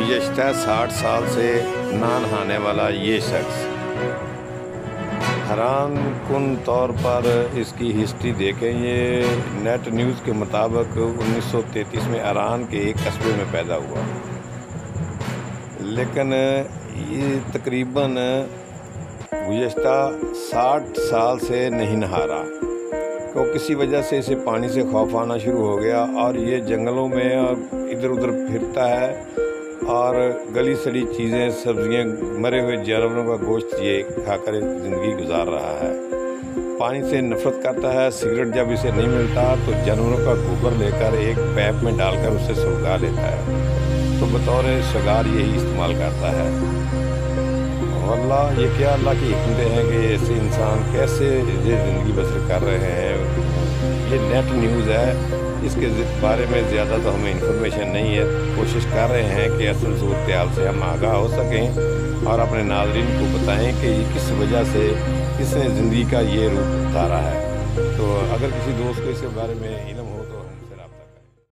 गुज़श्ता 60 साल से ना नहाने वाला ये शख्स हैरान कुन तौर पर इसकी हिस्ट्री देखें। ये नेट न्यूज़ के मुताबिक 1933 में ईरान के एक कस्बे में पैदा हुआ, लेकिन ये तकरीबन गुज़श्ता 60 साल से नहीं नहा रहा, तो किसी वजह से इसे पानी से खौफ आना शुरू हो गया और ये जंगलों में और इधर उधर फिरता है और गली सड़ी चीज़ें, सब्जियां, मरे हुए जानवरों का गोश्त ये खाकर ज़िंदगी गुजार रहा है। पानी से नफरत करता है। सिगरेट जब इसे नहीं मिलता तो जानवरों का गोबर लेकर एक पैप में डालकर उसे सुलगा लेता है, तो बतौर शगार यही इस्तेमाल करता है। अल्लाह, ये क्या अल्लाह की हिकमतें हैं कि ऐसे इंसान कैसे ये ज़िंदगी बसर कर रहे हैं। ये नेट न्यूज़ है, इसके बारे में ज़्यादा तो हमें इंफॉर्मेशन नहीं है। कोशिश कर रहे हैं कि असल सूरत हाल से हम आगाह हो सकें और अपने नाज़रीन को बताएं कि ये किस वजह से इसने ज़िंदगी का ये रूप उतारा है। तो अगर किसी दोस्त को इसके बारे में इल्म हो